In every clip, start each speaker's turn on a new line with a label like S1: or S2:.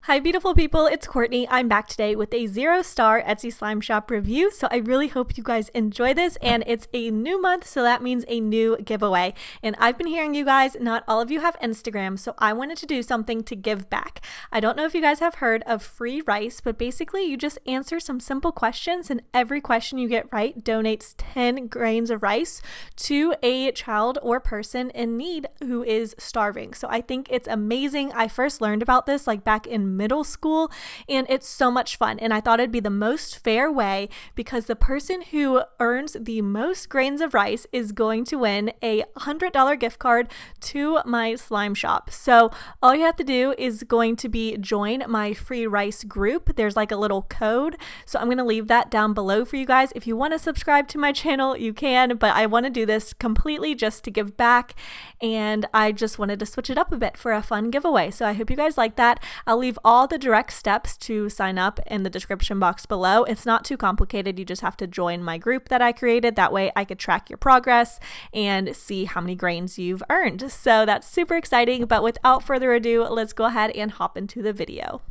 S1: Hi beautiful people, it's Courtney. I'm back today with a 0-star Etsy slime shop review. So I really hope you guys enjoy this, and it's a new month, so that means a new giveaway. And I've been hearing you guys, not all of you have Instagram, so I wanted to do something to give back. I don't know if you guys have heard of free rice, but basically you just answer some simple questions, and every question you get right donates 10 grains of rice to a child or person in need who is starving. So I think it's amazing. I first learned about this like back in middle school, and it's so much fun, and I thought it'd be the most fair way because the person who earns the most grains of rice is going to win a $100 gift card to my slime shop. So all you have to do is going to be join my free rice group. There's like a little code, so I'm going to leave that down below for you guys. If you want to subscribe to my channel, you can, but I want to do this completely just to give back, and I just wanted to switch it up a bit for a fun giveaway. So I hope you guys like that. I'll leave all the direct steps to sign up in the description box below. It's not too complicated. You just have to join my group that I created. That way I could track your progress and see how many grains you've earned. So that's super exciting, but without further ado, let's go ahead and hop into the video.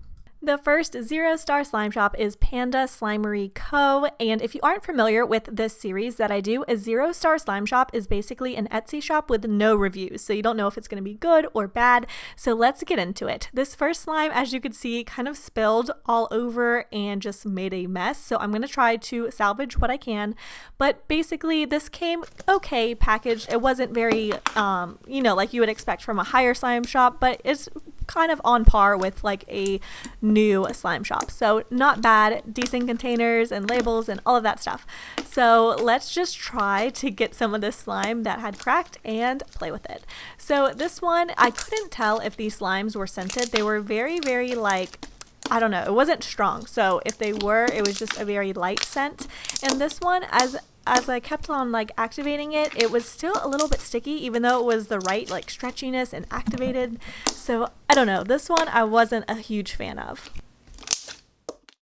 S1: The first 0-star slime shop is Panda Slimerico, and if you aren't familiar with this series that I do, a 0-star slime shop is basically an Etsy shop with no reviews, so you don't know if it's going to be good or bad. So let's get into it. This first slime, as you could see, kind of spilled all over and just made a mess, so I'm going to try to salvage what I can. But basically this came okay packaged. It wasn't very like you would expect from a higher slime shop, but it's kind of on par with like a new slime shop. So not bad, decent containers and labels and all of that stuff. So let's just try to get some of this slime that had cracked and play with it. So this one, I couldn't tell if these slimes were scented. They were very, very like, I don't know, it wasn't strong. So if they were, it was just a very light scent. And this one, as I kept on like activating it, it was still a little bit sticky, even though it was the right like stretchiness and activated. So I don't know, this one I wasn't a huge fan of.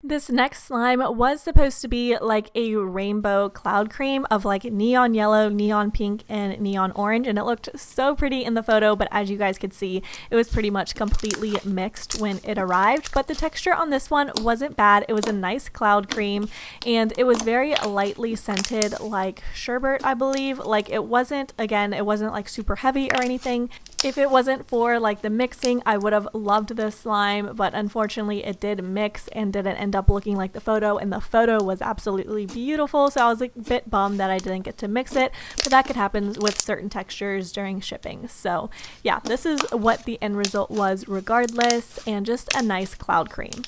S1: This next slime was supposed to be like a rainbow cloud cream of like neon yellow, neon pink, and neon orange, and it looked so pretty in the photo, but as you guys could see, it was pretty much completely mixed when it arrived. But the texture on this one wasn't bad. It was a nice cloud cream, and it was very lightly scented, like sherbet, I believe. Like it wasn't like super heavy or anything. If it wasn't for like the mixing, I would have loved this slime, but unfortunately it did mix and didn't end up looking like the photo, and the photo was absolutely beautiful, so I was a bit bummed that I didn't get to mix it, but that could happen with certain textures during shipping. So yeah, this is what the end result was regardless, and just a nice cloud cream.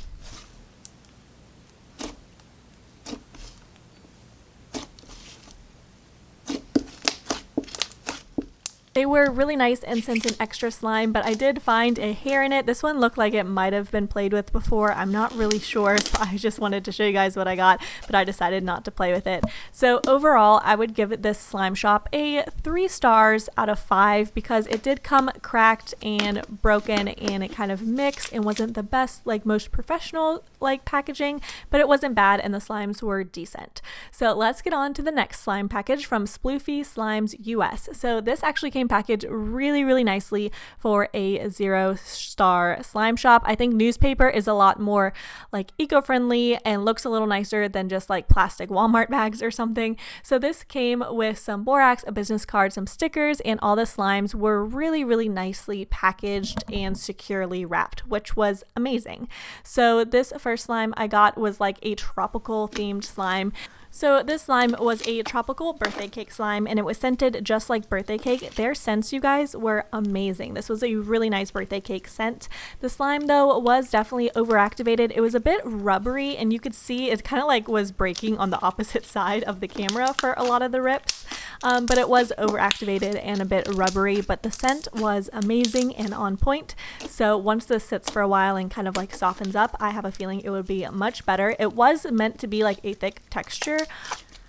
S1: They were really nice and sent an extra slime, but I did find a hair in it. This one looked like it might have been played with before. I'm not really sure, so I just wanted to show you guys what I got, but I decided not to play with it. So overall, I would give this slime shop a 3 stars out of 5 because it did come cracked and broken, and it kind of mixed and wasn't the best, like most professional like packaging, but it wasn't bad and the slimes were decent. So let's get on to the next slime package from Sploofy Slimes US. So this actually came packaged really, really nicely for a 0-star slime shop. I think newspaper is a lot more like eco-friendly and looks a little nicer than just like plastic Walmart bags or something. So this came with some borax, a business card, some stickers, and all the slimes were really, really nicely packaged and securely wrapped, which was amazing. So this first slime I got was like a tropical themed slime. So this slime was a tropical birthday cake slime, and it was scented just like birthday cake. Their scents, you guys, were amazing. This was a really nice birthday cake scent. The slime, though, was definitely overactivated. It was a bit rubbery, and you could see it kind of like was breaking on the opposite side of the camera for a lot of the rips. But it was overactivated and a bit rubbery, but the scent was amazing and on point. So once this sits for a while and kind of like softens up, I have a feeling it would be much better. It was meant to be like a thick texture,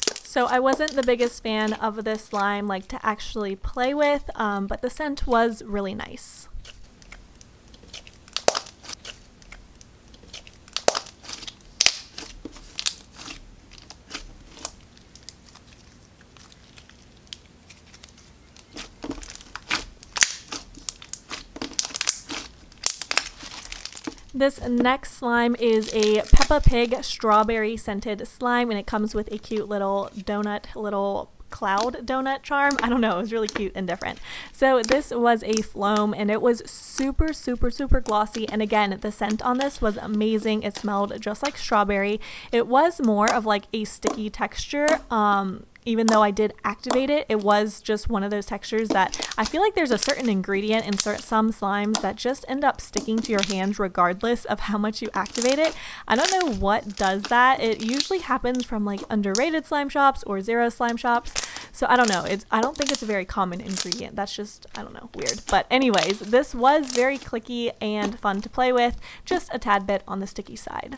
S1: so I wasn't the biggest fan of this slime like to actually play with, but the scent was really nice. This next slime is a Peppa Pig strawberry scented slime, and it comes with a cute little cloud donut charm. I don't know, it was really cute and different. So this was a foam, and it was super glossy, and again, the scent on this was amazing. It smelled just like strawberry. It was more of like a sticky texture. Even though I did activate it, it was just one of those textures that I feel like there's a certain ingredient in some slimes that just end up sticking to your hands regardless of how much you activate it. I don't know what does that. It usually happens from like underrated slime shops or zero slime shops. So I don't know. I don't think it's a very common ingredient. That's just, I don't know, weird. But anyways, this was very clicky and fun to play with, just a tad bit on the sticky side.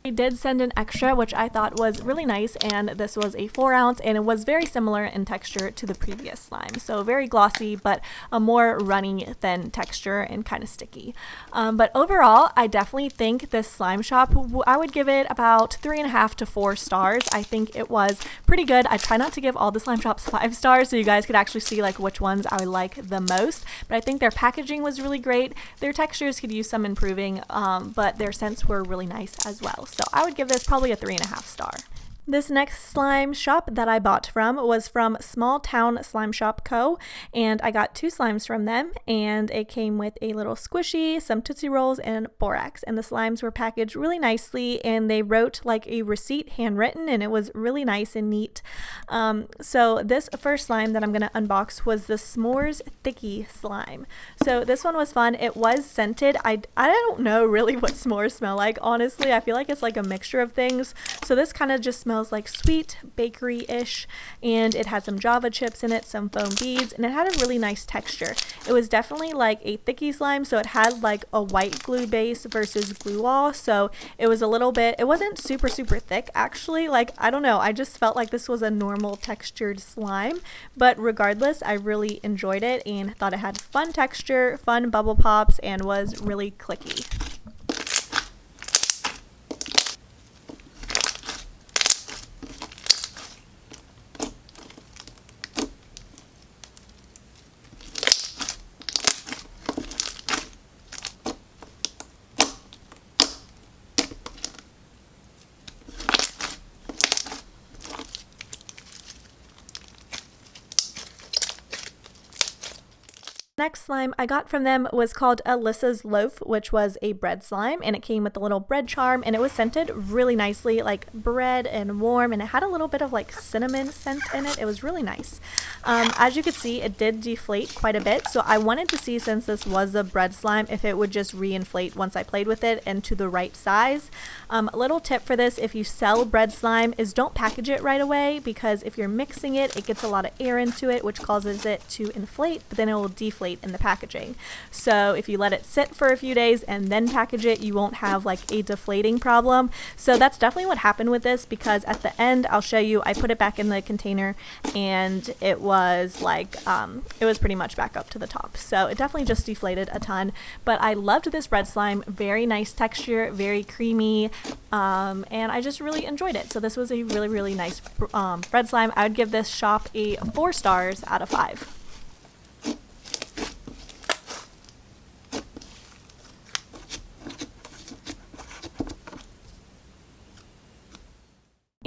S1: I did send an extra, which I thought was really nice, and this was a 4 ounce, and it was very similar in texture to the previous slime. So very glossy, but a more runny, thin texture and kind of sticky. But overall, I definitely think this slime shop, I would give it about 3.5 to 4 stars. I think it was pretty good. I try not to give all the slime shops 5 stars so you guys could actually see like which ones I like the most. But I think their packaging was really great. Their textures could use some improving, but their scents were really nice as well. So I would give this probably a 3.5 star. This next slime shop that I bought from was from Small Town Slime Shop Co. And I got 2 slimes from them, and it came with a little squishy, some Tootsie Rolls, and borax. And the slimes were packaged really nicely, and they wrote like a receipt handwritten, and it was really nice and neat. So this first slime that I'm going to unbox was the S'mores Thicky slime. So this one was fun. It was scented. I don't know really what s'mores smell like, honestly. I feel like it's like a mixture of things. So this kind of just smells like sweet bakery-ish, and it had some java chips in it, some foam beads, and it had a really nice texture. It was definitely like a thicky slime, so it had like a white glue base versus glue wall, so it was a little bit, it wasn't super thick actually. Like, I don't know, I just felt like this was a normal textured slime, but regardless, I really enjoyed it and thought it had fun texture, fun bubble pops, and was really clicky. Next slime I got from them was called Alyssa's Loaf, which was a bread slime, and it came with a little bread charm, and it was scented really nicely, like bread and warm, and it had a little bit of like cinnamon scent in it. It was really nice. As you could see, it did deflate quite a bit, so I wanted to see, since this was a bread slime, if it would just reinflate once I played with it and to the right size. A little tip for this, if you sell bread slime, is don't package it right away, because if you're mixing it, it gets a lot of air into it, which causes it to inflate, but then it will deflate in the packaging. So if you let it sit for a few days and then package it, you won't have like a deflating problem. So that's definitely what happened with this, because at the end, I'll show you, I put it back in the container and it was like, it was pretty much back up to the top. So it definitely just deflated a ton, but I loved this bread slime. Very nice texture, very creamy, and I just really enjoyed it. So this was a really nice bread slime. I would give this shop a 4 stars out of 5.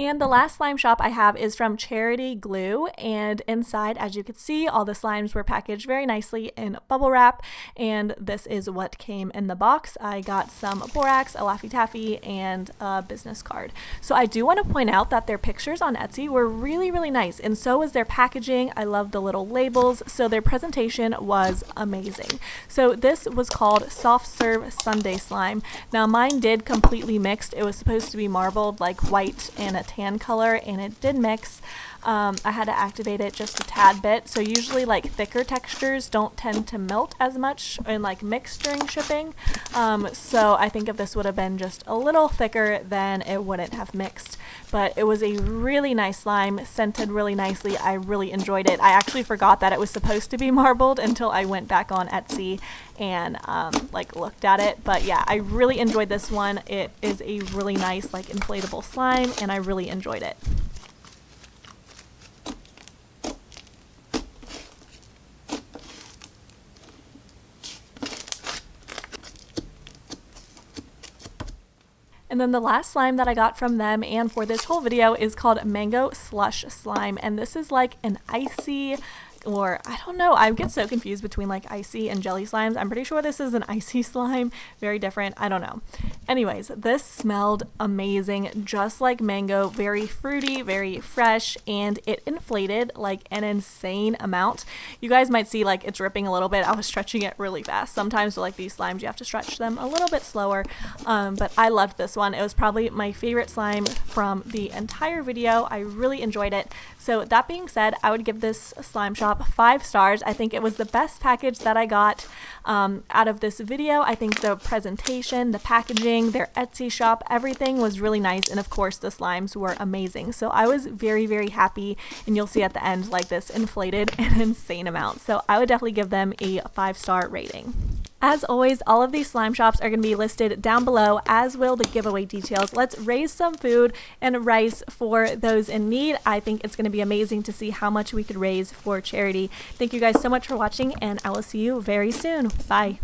S1: And the last slime shop I have is from Charity Glue, and inside, as you can see, all the slimes were packaged very nicely in bubble wrap, and this is what came in the box. I got some borax, a Laffy Taffy, and a business card. So I do want to point out that their pictures on Etsy were really nice, and so was their packaging. I love the little labels, so their presentation was amazing. So this was called Soft Serve Sundae Slime. Now mine did completely mixed. It was supposed to be marbled, like white and a tan color, and it did mix. I had to activate it just a tad bit. So usually like thicker textures don't tend to melt as much in like mixed during shipping. So I think if this would have been just a little thicker, then it wouldn't have mixed. But it was a really nice slime, scented really nicely. I really enjoyed it. I actually forgot that it was supposed to be marbled until I went back on Etsy and like looked at it. But yeah, I really enjoyed this one. It is a really nice like inflatable slime, and I really enjoyed it. And then the last slime that I got from them and for this whole video is called Mango Slush Slime. And this is like an icy, or I don't know, I get so confused between like icy and jelly slimes. I'm pretty sure this is an icy slime, very different, I don't know. Anyways, this smelled amazing, just like mango, very fruity, very fresh, and it inflated like an insane amount. You guys might see like it's dripping a little bit. I was stretching it really fast. Sometimes with like these slimes you have to stretch them a little bit slower, but I loved this one. It was probably my favorite slime from the entire video. I really enjoyed it. So that being said, I would give this slime shop 5 stars. I think it was the best package that I got out of this video. I think the presentation, the packaging, their Etsy shop, everything was really nice, and of course the slimes were amazing. So I was very, very happy, and you'll see at the end like this inflated an insane amount. So I would definitely give them a 5-star rating. As always, all of these slime shops are going to be listed down below, as will the giveaway details. Let's raise some food and rice for those in need. I think it's going to be amazing to see how much we could raise for charity. Thank you guys so much for watching, and I will see you very soon. Bye.